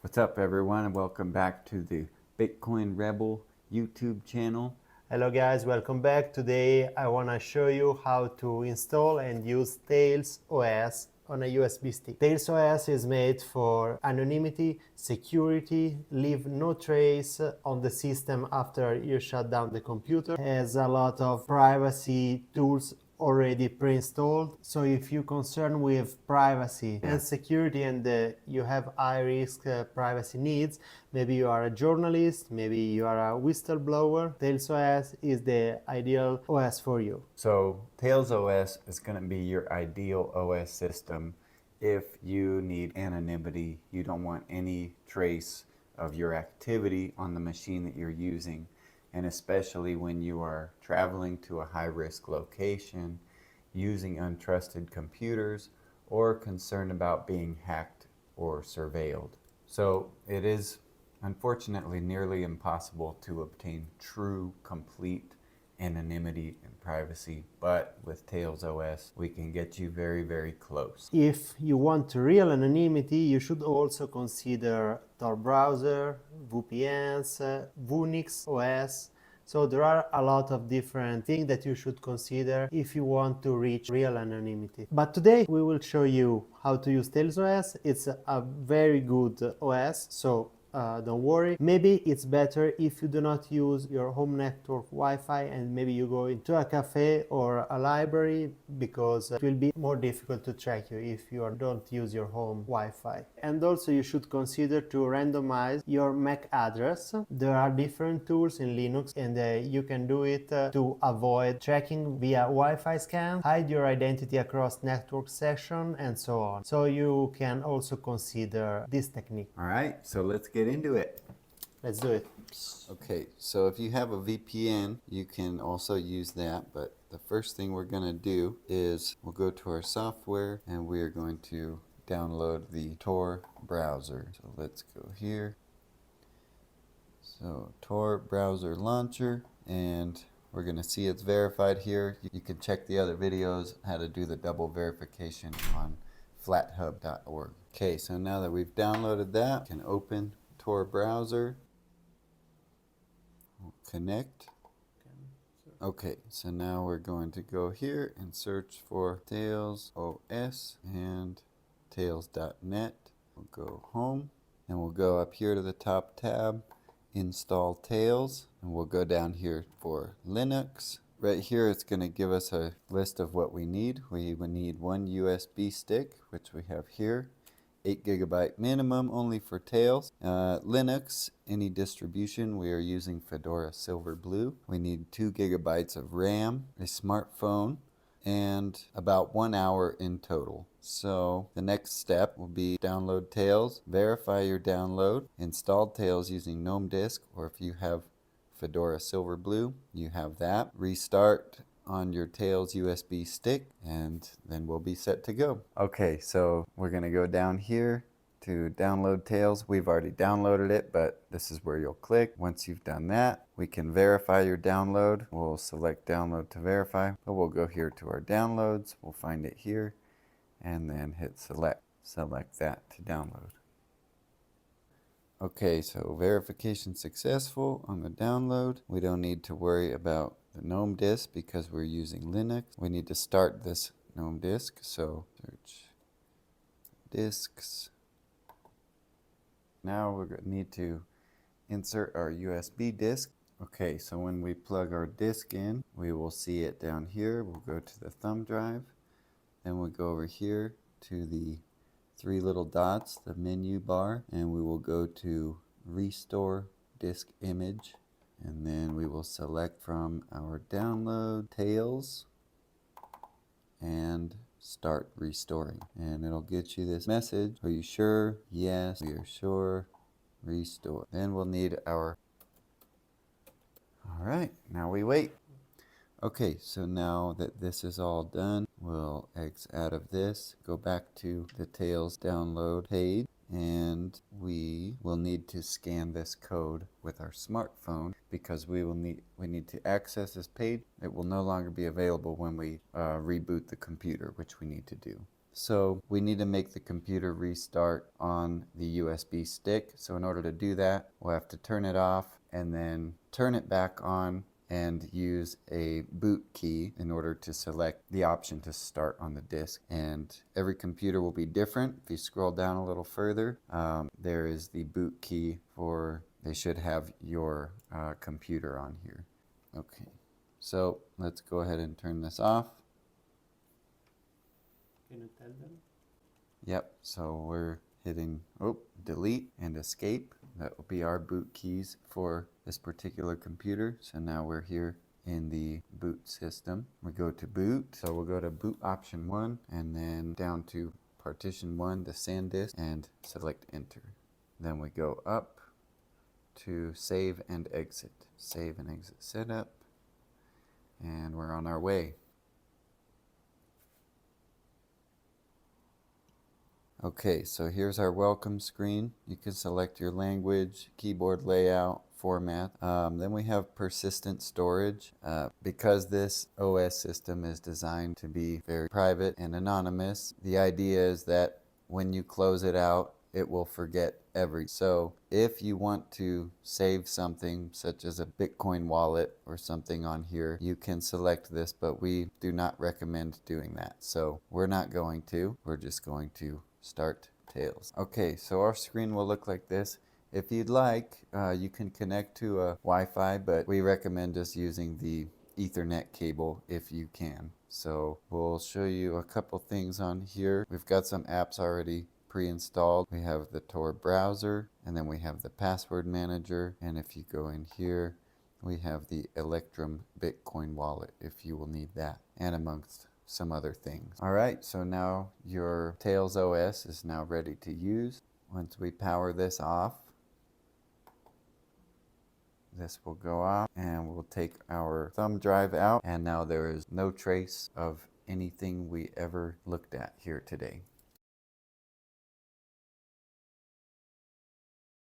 What's up, everyone, and welcome back to the Bitcoin Rebel YouTube channel. Hello guys, welcome back. Today I want to show you how to install and use Tails OS on a USB stick. Tails OS is made for anonymity, security, leave no trace on the system after you shut down the computer. It has a lot of privacy tools already pre-installed, so if you're concerned with privacy and security and you have high risk privacy needs, maybe you are a journalist, maybe you are a whistleblower, Tails OS is the ideal OS for you. So Tails OS is going to be your ideal OS system if you need anonymity. You don't want any trace of your activity on the machine that you're using, and especially when you are traveling to a high-risk location, using untrusted computers, or concerned about being hacked or surveilled. So it is unfortunately nearly impossible to obtain true, complete anonymity and privacy, but with Tails OS, we can get you very, very close. If you want real anonymity, you should also consider Tor browser, VPNs, Unix OS. So there are a lot of different things that you should consider if you want to reach real anonymity. But today we will show you how to use Tails OS. It's a very good OS, so don't worry. Maybe it's better if you do not use your home network Wi-Fi and maybe you go into a cafe or a library, because it will be more difficult to track you if you don't use your home Wi-Fi. And also you should consider to randomize your MAC address. There are different tools in Linux, and you can do it to avoid tracking via Wi-Fi scan, hide your identity across network session, and so on. So you can also consider this technique. All right, so let's get into it. Let's do it. Okay, so if you have a VPN, you can also use that, but the first thing we're going to do is we'll go to our software and we are going to download the Tor browser. So let's go here. So Tor browser launcher, and we're going to see it's verified here. You can check the other videos how to do the double verification on flathub.org. Okay, so now that we've downloaded that, we can open Tor browser. We'll connect. Okay, so now we're going to go here and search for Tails OS and tails.net. We'll go home and we'll go up here to the top tab, install Tails, and we'll go down here for Linux. Right here it's going to give us a list of what we need. We would need one USB stick, which we have here. 8 GB minimum only for Tails. Linux, any distribution, we are using Fedora Silverblue. We need 2 GB of RAM, a smartphone, and about 1 hour in total. So the next step will be download Tails, verify your download, install Tails using GNOME disk, or if you have Fedora Silverblue, you have that. Restart on your Tails USB stick, and then we'll be set to go. Okay, so we're gonna go down here to download Tails. We've already downloaded it, but this is where you'll click. Once you've done that, we can verify your download. We'll select download to verify, but we'll go here to our downloads. We'll find it here and then hit select. Select that to download. Okay, so verification successful on the download. We don't need to worry about the GNOME disk because we're using Linux. We need to start this GNOME disk, so search disks. Now we're going to need to insert our USB disk. Okay, so when we plug our disk in, we will see it down here. We'll go to the thumb drive, then we'll go over here to the 3 little dots, the menu bar, and we will go to restore disk image, and then we will select from our download Tails and start restoring, and it'll get you this message. Are you sure? Yes, we are sure. Restore. Then we'll need our, all right, now we wait. Okay, so now that this is all done, we'll X out of this, go back to the Tails download page, and we will need to scan this code with our smartphone because we need to access this page. It will no longer be available when we reboot the computer, which we need to do. So we need to make the computer restart on the USB stick. So in order to do that, we'll have to turn it off and then turn it back on and use a boot key in order to select the option to start on the disk. And every computer will be different. If you scroll down a little further, there is the boot key for, they should have your computer on here. Okay, so let's go ahead and turn this off. Can you tell them? Yep, so we're hitting delete and escape. That will be our boot keys for this particular computer. So now we're here in the boot system. We go to boot, so we'll go to boot option 1 and then down to partition 1, the SanDisk, and select enter. Then we go up to save and exit. Save and exit setup, and we're on our way. Okay, so here's our welcome screen. You can select your language, keyboard layout, format. Then we have persistent storage. Because this OS system is designed to be very private and anonymous, the idea is that when you close it out, it will forget everything. So if you want to save something such as a Bitcoin wallet or something on here, you can select this, but we do not recommend doing that. So we're not going to. We're just going to start Tails. Okay, so our screen will look like this. If you'd like, you can connect to a Wi-Fi, but we recommend just using the Ethernet cable if you can. So we'll show you a couple things on here. We've got some apps already pre-installed. We have the Tor browser, and then we have the password manager. And if you go in here, we have the Electrum Bitcoin wallet if you will need that, and amongst some other things. All right, so now your Tails OS is now ready to use. Once we power this off, this will go off, and we'll take our thumb drive out, and now there is no trace of anything we ever looked at here today.